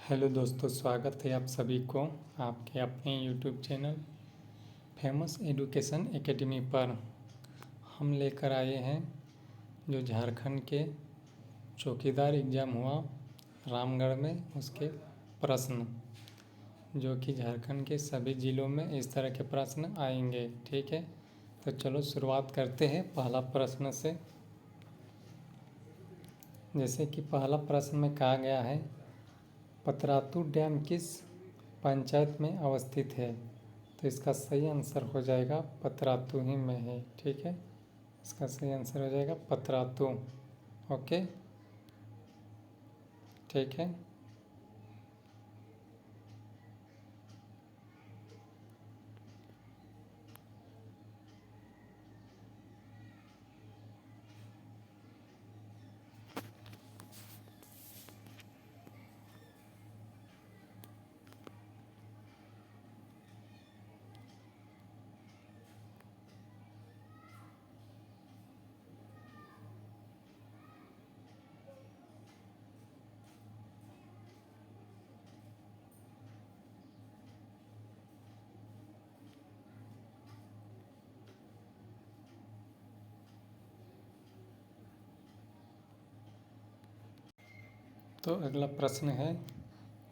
Hello दोस्तों, स्वागत है आप सभी को आपके अपने YouTube channel famous education academy पर। हम लेकर आए हैं जो झारखंड के चौकीदार एग्ज़ाम हुआ रामगढ़ में, उसके प्रश्न, जो कि झारखंड के सभी ज़िलों में इस तरह के प्रश्न आएंगे। ठीक है, तो चलो शुरुआत करते हैं पहला प्रश्न से। जैसे कि पहला प्रश्न में कहा गया है, पतरातू डैम किस पंचायत में अवस्थित है? तो इसका सही आंसर हो जाएगा पतरातू ही में है। ठीक है, इसका सही आंसर हो जाएगा पतरातू। ओके, ठीक है। तो अगला प्रश्न है,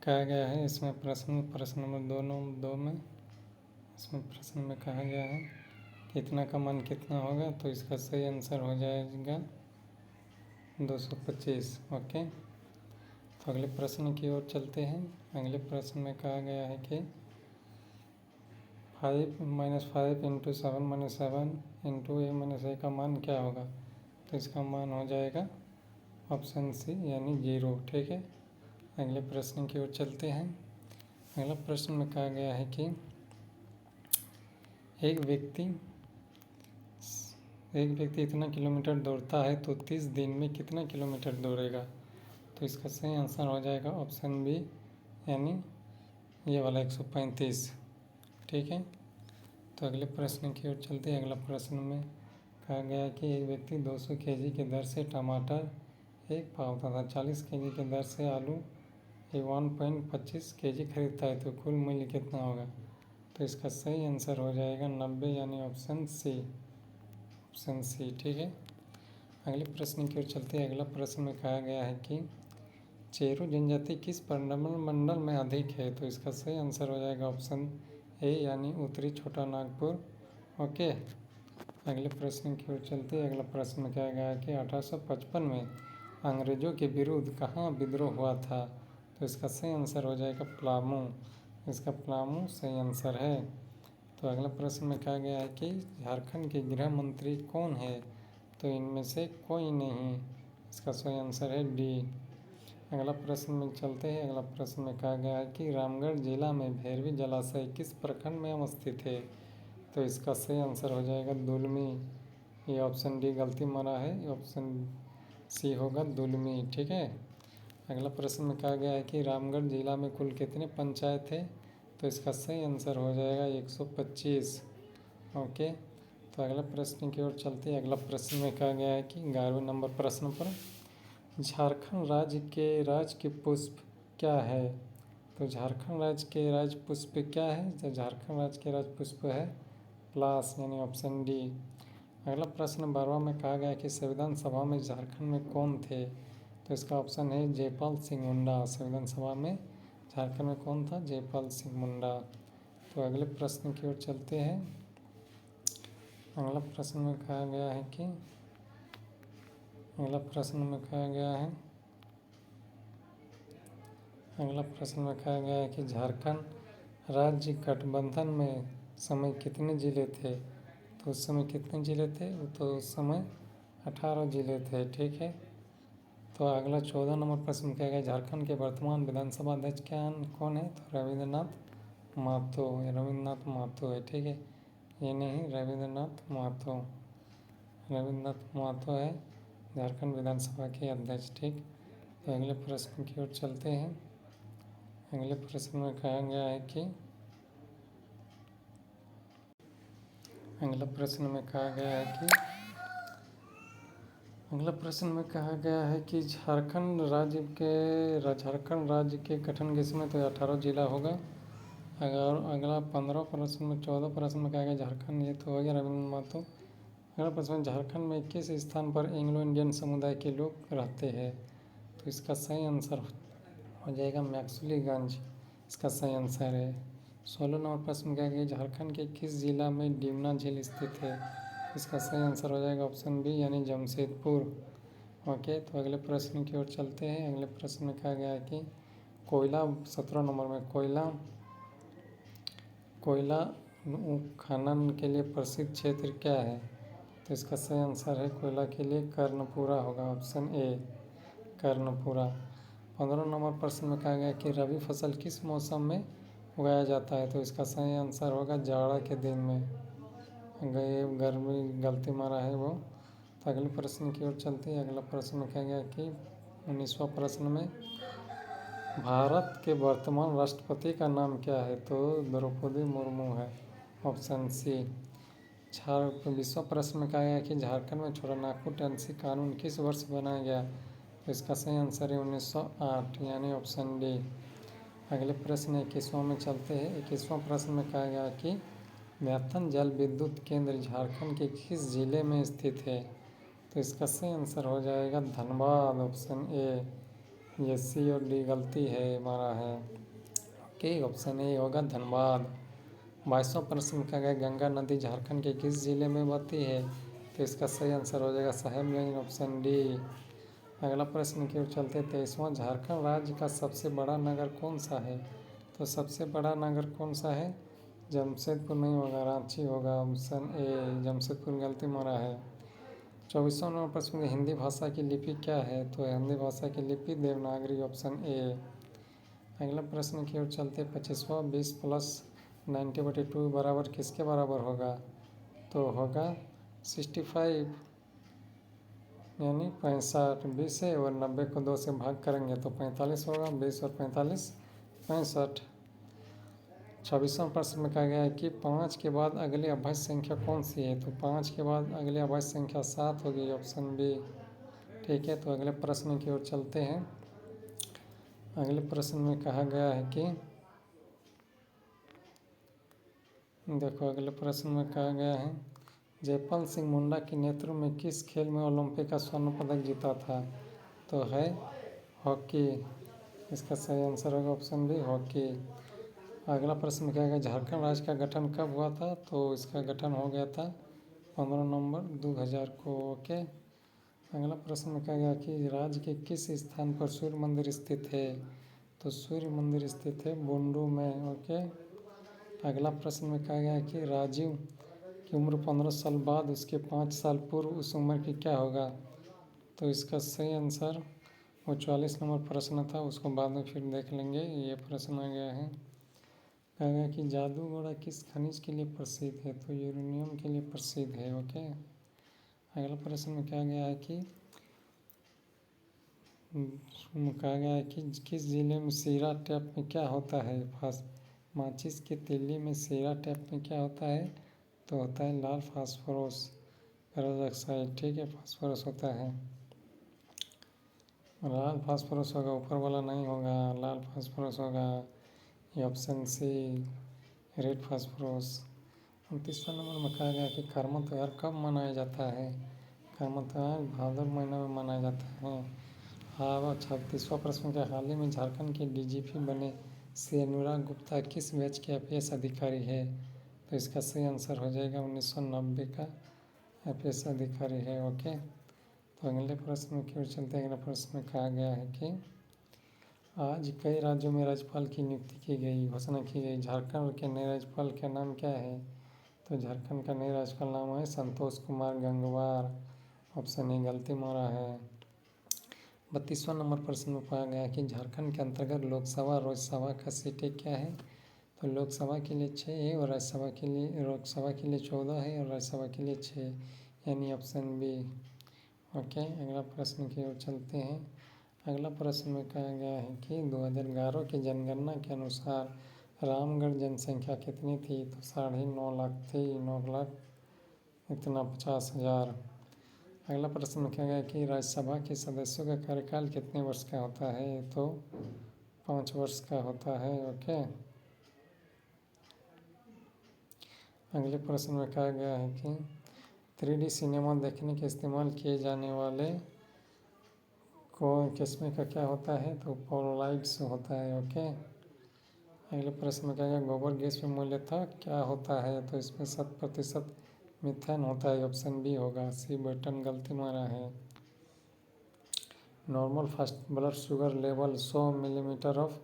कहा गया है इसमें प्रश्न नंबर दो में इसमें प्रश्न में कहा गया है कितना का मान कितना होगा? तो इसका सही आंसर हो जाएगा 225। ओके, तो अगले प्रश्न की ओर चलते हैं। अगले प्रश्न में कहा गया है कि 5 - 5 × 7 - 7 × a - a का मान क्या होगा? तो इसका मान हो जाएगा ऑप्शन सी यानी 0। ठीक है, अगले प्रश्न की ओर चलते हैं। अगला प्रश्न में कहा गया है कि एक व्यक्ति इतना किलोमीटर दौड़ता है तो 30 दिन में कितना किलोमीटर दौड़ेगा? तो इसका सही आंसर हो जाएगा ऑप्शन बी यानी ये वाला 135। ठीक है, तो अगले प्रश्न की ओर चलते हैं। अगला प्रश्न में कहा गया है कि एक व्यक्ति 200 केजी के दर से टमाटर एक पाव तथा 40 केजी के दर से आलू 1.25 केजी खरीदता है, तो कुल मूल्य कितना होगा? तो इसका सही आंसर हो जाएगा 90 यानी ऑप्शन सी। ठीक है, अगले प्रश्न की ओर चलते हैं। अगला प्रश्न में कहा गया है कि चेरू जनजाति किस मंडल में अधिक है? तो इसका सही आंसर हो जाएगा ऑप्शन ए यानी उत्तरी छोटा नागपुर। ओके, अगले प्रश्न की ओर चलते हैं। अगला प्रश्न में कहा गया है कि 1855 में अंग्रेजों के विरुद्ध कहाँ विद्रोह हुआ था? तो इसका सही आंसर हो जाएगा पलामू। इसका पलामू सही आंसर है। तो अगला प्रश्न में कहा गया है कि झारखंड के गृह मंत्री कौन है? तो इनमें से कोई नहीं। इसका सही आंसर है डी। अगला प्रश्न में चलते हैं। अगला प्रश्न में कहा गया है कि रामगढ़ जिला में भैरवी जलाशय किस प्रखंड में अवस्थित है? तो इसका सही आंसर हो जाएगा दुलमी। ये ऑप्शन डी गलती मारा है, ऑप्शन सी होगा दुलमी। ठीक है, अगला प्रश्न में कहा गया है कि रामगढ़ जिला में कुल कितने पंचायत है? तो इसका सही आंसर हो जाएगा 125। ओके, तो अगला प्रश्न की ओर चलते हैं। अगला प्रश्न में कहा गया है कि 11वें नंबर प्रश्न पर झारखंड राज्य के पुष्प क्या है? तो झारखंड राज्य के राज्य पुष्प क्या है? तो झारखंड राज्य के राज्य पुष्प है पलाश यानी ऑप्शन डी। अगला प्रश्न 12वां में कहा गया कि संविधान सभा में झारखंड में कौन थे? तो इसका ऑप्शन है जयपाल सिंह मुंडा। संविधान सभा में झारखंड में कौन था? जयपाल सिंह मुंडा। तो अगले प्रश्न की ओर चलते हैं। अगला प्रश्न में कहा गया है कि अगला प्रश्न में कहा गया है कि झारखंड राज्य गठबंधन में समय कितने जिले थे? तो उस समय कितने जिले थे? तो उस समय 18 जिले थे। ठीक है, तो अगला 14 नंबर प्रश्न कहा गया झारखंड के वर्तमान विधानसभा अध्यक्ष कौन है? तो रविंद्रनाथ महतो है। ठीक है, ये नहीं, रविंद्रनाथ महतो है झारखंड विधानसभा के अध्यक्ष। ठीक, तो अगले प्रश्न की ओर चलते हैं। अगले प्रश्न में कहा गया है कि अगला प्रश्न में कहा गया है कि झारखंड राज्य के गठन के समय तो 18 जिला होगा। अगर अगला 15 प्रश्न में 14 प्रश्न में कहा गया झारखंड, ये तो हो गया रविंद्र महतो। अगला प्रश्न, झारखंड में किस स्थान पर एंग्लो इंडियन समुदाय के लोग रहते हैं? तो इसका सही आंसर हो जाएगा मैक्सुलीगंज, इसका सही आंसर है। 16 नंबर प्रश्न में कहा गया झारखंड के किस जिला में डिमना झील स्थित है? इसका सही आंसर हो जाएगा ऑप्शन बी यानी जमशेदपुर। ओके, तो अगले प्रश्न की ओर चलते हैं। अगले प्रश्न में कहा गया है कि कोयला, 17 नंबर में कोयला खनन के लिए प्रसिद्ध क्षेत्र क्या है? तो इसका सही आंसर है कोयला के लिए कर्णपुरा होगा, ऑप्शन ए कर्णपुरा। 15 नंबर प्रश्न में कहा गया कि रबी फसल किस मौसम में उगाया जाता है? तो इसका सही आंसर होगा जाड़ा के दिन में। गर्मी गलती मारा है वो। तो अगले प्रश्न की ओर चलते हैं। अगला प्रश्न में कहा गया कि 19वां प्रश्न में भारत के वर्तमान राष्ट्रपति का नाम क्या है? तो द्रौपदी मुर्मू है, ऑप्शन सी। 20वां प्रश्न में कहा गया कि झारखंड में छोटानागपुर टेनेसी कानून किस वर्ष बनाया गया? तो इसका सही आंसर है 1908 यानी ऑप्शन डी। अगले प्रश्न 21वां में चलते हैं। 21वां प्रश्न में कहा गया कि मैथन जल विद्युत केंद्र झारखंड के किस जिले में स्थित है? तो इसका सही आंसर हो जाएगा धनबाद, ऑप्शन ए। ये सी और डी गलती है हमारा है। ओके, ऑप्शन ए होगा धनबाद। 22वां प्रश्न में कहा गया गंगा नदी झारखंड के किस जिले में बहती है? तो इसका सही आंसर हो जाएगा साहेबगंज, ऑप्शन डी। अगला प्रश्न की ओर चलते 23वां, झारखंड राज्य का सबसे बड़ा नगर कौन सा है? तो सबसे बड़ा नगर कौन सा है? जमशेदपुर नहीं होगा, रांची होगा, ऑप्शन ए जमशेदपुर गलती मारा है। 24वां नंबर प्रश्न में हिंदी भाषा की लिपि क्या है? तो हिंदी भाषा की लिपि देवनागरी, ऑप्शन ए। अगला प्रश्न की ओर चलते 25वां, 20 + 90/2 बराबर किसके बराबर होगा? तो होगा 65 यानी 65। 20 है और 90 को 2 से भाग करेंगे तो 45 होगा। 20 और 45 65। 26वां प्रश्न में कहा गया है कि 5 के बाद अगली अभाज्य संख्या कौन सी है? तो 5 के बाद अगली अभाज्य संख्या 7 होगी, ऑप्शन बी। ठीक है, तो अगले प्रश्न की ओर चलते हैं। अगले प्रश्न में कहा गया है कि देखो, अगले प्रश्न में कहा गया है जयपाल सिंह मुंडा के नेतृत्व में किस खेल में ओलंपिक का स्वर्ण पदक जीता था? तो है हॉकी, इसका सही आंसर होगा ऑप्शन बी हॉकी। अगला प्रश्न में क्या है झारखंड राज्य का गठन कब हुआ था? तो इसका गठन हो गया था 15 नवंबर 2000 को। ओके, अगला प्रश्न में कहा गया कि राज्य के किस स्थान पर सूर्य मंदिर स्थित है? तो सूर्य मंदिर स्थित है बुंडू में। ओके, अगला प्रश्न में कहा गया कि राजीव की उम्र 15 साल बाद उसके 5 साल पूर्व उस उम्र की क्या होगा? तो इसका सही आंसर वो 44 नंबर प्रश्न था, उसको बाद में फिर देख लेंगे। ये प्रश्न आ गया है। कहा गया कि जादूगोड़ा किस खनिज के लिए प्रसिद्ध है? तो यूरेनियम के लिए प्रसिद्ध है। ओके, अगला प्रश्न में कहा गया है कि किस जिले में सीरा टैप में क्या होता है? माचिस की तिल्ली में सीरा टैप में क्या होता है? तो होता है लाल फास्फोरस पेरोक्साइड। ठीक है, फास्फोरस होता है, लाल फास्फोरस होगा, ऊपर वाला नहीं होगा, लाल फास्फोरस होगा। ये ऑप्शन सी रेड फास्फोरस। 29वां नंबर में कहा गया कि कर्मा त्यौहार कब मनाया जाता है? कर्मा त्यौहार भादर महीना में मनाया जाता है। हाँ, 36वां प्रश्न क्या हाल ही में झारखंड के डीजीपी बने श्री अनुराग गुप्ता किस बैच के IPS अधिकारी है? तो इसका सही आंसर हो जाएगा 1990 का IPS अधिकारी है। ओके, तो अगले प्रश्न की ओर चलते हैं। अगले प्रश्न में कहा गया है कि आज कई राज्यों में राज्यपाल की नियुक्ति की गई, घोषणा की गई। झारखंड के नए राज्यपाल का नाम क्या है? तो झारखंड का नए राज्यपाल नाम है संतोष कुमार गंगवार, ऑप्शन ए गलती मारा है। 32वां नंबर प्रश्न में कहा गया कि झारखंड के अंतर्गत लोकसभा और राज्यसभा का सीटें क्या है? तो लोकसभा के लिए 6 है और लोकसभा के लिए 14 है और राज्यसभा के लिए 6, यानी ऑप्शन बी। ओके, अगला प्रश्न की ओर चलते हैं। अगला प्रश्न में कहा गया है कि 2011 की जनगणना के अनुसार रामगढ़ जनसंख्या कितनी थी? तो 9.5 लाख थी, 9 लाख इतना 50,000। अगला प्रश्न क्या गया कि राज्यसभा के सदस्यों का कार्यकाल कितने वर्ष का होता है? तो 5 वर्ष का होता है। ओके। अगले प्रश्न में कहा गया है कि 3D सिनेमा देखने के इस्तेमाल किए जाने वाले को किस्में का क्या होता है? तो पोलराइड्स होता है। ओके। अगले प्रश्न में कहा गया गोबर गैस में मूल्यतः क्या होता है? तो इसमें 7% मीथेन होता है। ऑप्शन बी होगा। सी बटन गलती मारा है। Normal fast blood sugar level 100 millimetre of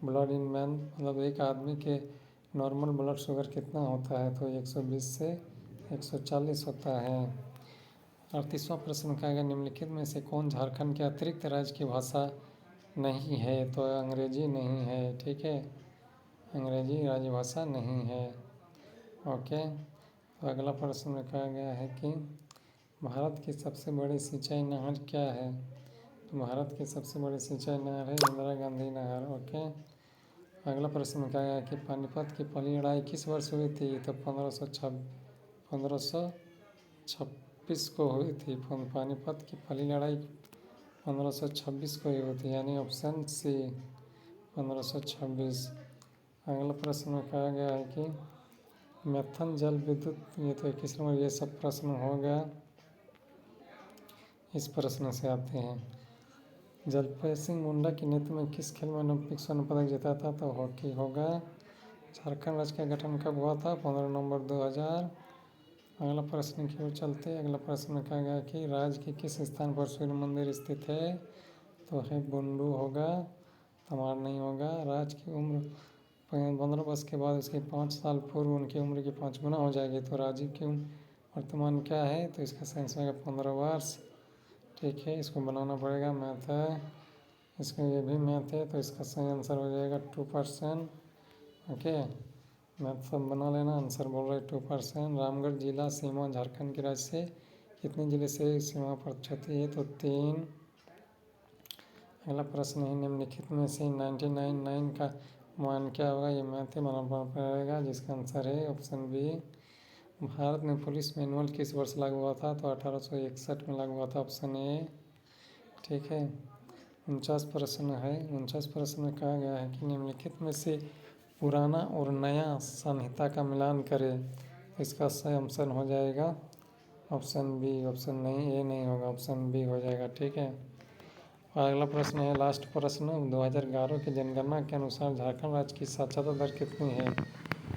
blood in man, मतलब एक आदमी के नॉर्मल ब्लड शुगर कितना होता है? तो 120 से 140 होता है। 38वां प्रश्न कहा गया निम्नलिखित में से कौन झारखंड के अतिरिक्त राज्य की भाषा नहीं है? तो अंग्रेजी नहीं है। ठीक है, अंग्रेजी राजभाषा नहीं है। ओके। तो अगला प्रश्न में कहा गया है कि भारत की सबसे बड़ी सिंचाई नहर क्या है? तो भारत की सबसे बड़ी सिंचाई नहर है इंदिरा गांधी नहर। ओके। अगला प्रश्न में कहा गया कि पानीपत की पहली लड़ाई किस वर्ष हुई थी? तो 1526 को हुई थी। पानीपत की पहली लड़ाई 1526 को हुई थी, यानी ऑप्शन सी 1526। अगला प्रश्न में कहा गया है कि मैथन जल विद्युत, ये तो 21 नंबर, ये सब प्रश्न हो गया। इस प्रश्न से आते हैं जलपय सिंह मुंडा के नेतृत्व में किस खेल में ओलंपिक स्वर्ण पदक जीता था? तो हॉकी होगा। झारखंड राज्य का गठन कब हुआ था? 15 नवंबर 2000। अगला प्रश्न की ओर चलते हैं। अगला प्रश्न में कहा गया कि राज्य के किस स्थान पर सूर्य मंदिर स्थित है? तो है बुंडू होगा, तमार नहीं होगा। राज्य की उम्र 15 वर्ष के बाद उसके 5 साल पूर्व उनकी उम्र की 5 गुना हो जाएगी। तो राजीव की उम्र वर्तमान क्या है? तो इसका सही आंसर होगा 15 वर्ष। ठीक है, इसको बनाना पड़ेगा, मैथ है, इसका ये भी मैथ है, तो इसका सही आंसर हो जाएगा 2%। ओके, मैथ सब बना लेना। आंसर बोल रहे 2%। रामगढ़ जिला सीमा झारखंड के राज्य से कितने जिले से सीमा पर छती है? तो 3। अगला प्रश्न है निम्नलिखित में से 99 का मान क्या होगा? ये मैथ बनाना पड़ेगा, जिसका आंसर है ऑप्शन बी। भारत में पुलिस मैनुअल किस वर्ष लागू हुआ था? तो 1861 में लागू हुआ था। Option A. ठीक है। 49 प्रश्न है। 49 प्रश्न में कहा गया है कि निम्नलिखित में से पुराना और नया संहिता का मिलान करें। इसका सही ऑप्शन हो जाएगा ऑप्शन बी। ऑप्शन नहीं, ए नहीं होगा, ऑप्शन बी हो जाएगा। ठीक है। और अगला प्रश्न है लास्ट प्रश्न, 2011 की जनगणना के अनुसार झारखंड राज्य की साक्षरता दर कितनी है?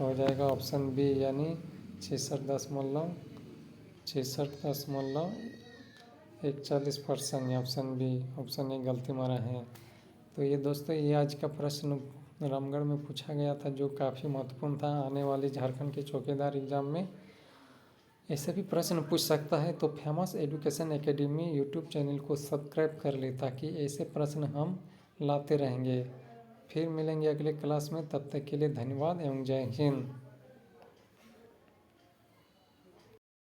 हो जाएगा ऑप्शन बी, यानी 66.41%, ऑप्शन बी। ऑप्शन ए गलती मारा है। तो ये दोस्तों, ये आज का प्रश्न रामगढ़ में पूछा गया था, जो काफ़ी महत्वपूर्ण था आने वाली झारखंड के चौकीदार एग्जाम में। ऐसे भी प्रश्न पूछ सकता है, तो famous education academy YouTube channel को सब्सक्राइब कर ले, ताकि ऐसे प्रश्न हम लाते रहेंगे। फिर मिलेंगे अगले क्लास में, तब तक के लिए धन्यवाद एवं जय हिंद।